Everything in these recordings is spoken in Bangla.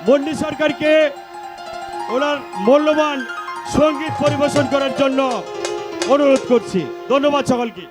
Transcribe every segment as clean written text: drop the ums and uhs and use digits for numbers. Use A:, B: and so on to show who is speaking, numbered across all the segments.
A: মন্ডি সরকারকে ওনার মূল্যবান সঙ্গীত পরিবেশন করার জন্য অনুরোধ করছি। ধন্যবাদ সকলকে।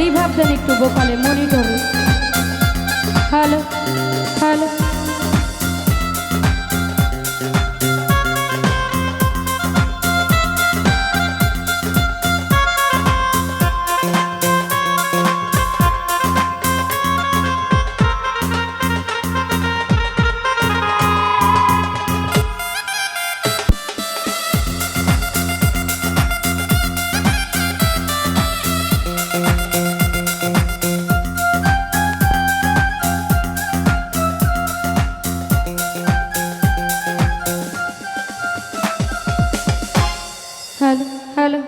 B: রিভাব দেন একটু ভোকালে মনিটরে। হ্যালো হ্যালো হ্যালো হ্যালো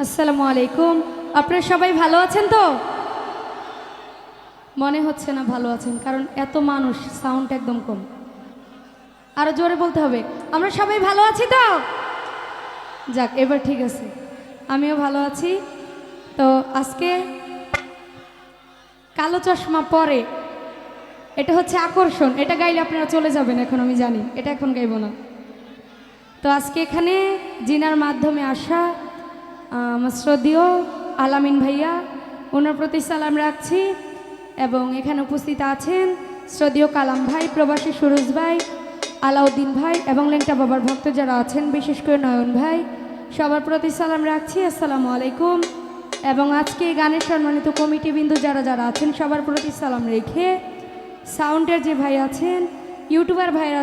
B: আসসালামু আলাইকুম। আপনারা সবাই ভালো আছেন তো? মনে হচ্ছে না ভালো আছেন, কারণ এত মানুষ, সাউন্ড একদম কম। আরো জোরে বলতে হবে, আমরা সবাই ভালো আছি তো? যাক, এবার ঠিক আছে, আমিও ভালো আছি। তো আজকে কালো চশমা পরে, এটা হচ্ছে আকর্ষণ। এটা গাইলে আপনারা চলে যাবেন, এখন আমি জানি, এটা এখন গাইব না। তো আজকে এখানে জিনার মাধ্যমে আসা আমার শ্রদ্ধেয় আলামিন ভাইয়া, ওনার প্রতি সালাম রাখছি। এবং এখানে উপস্থিত আছেন শ্রদ্ধেয় কালাম ভাই, প্রবাসী সুরজ ভাই, আলাউদ্দিন ভাই এবং লেংটা বাবার ভক্ত যারা আছেন, বিশেষ করে নয়ন ভাই, সবার প্রতি সালাম রাখছি। আসসালামু আলাইকুম। এবং আজকে গানের সম্মানিত কমিটিবৃন্দ যারা যারা আছেন, সবার প্রতি সালাম রেখে সাউন্ডের যে ভাই আছেন, ইউটিউবার ভাইরা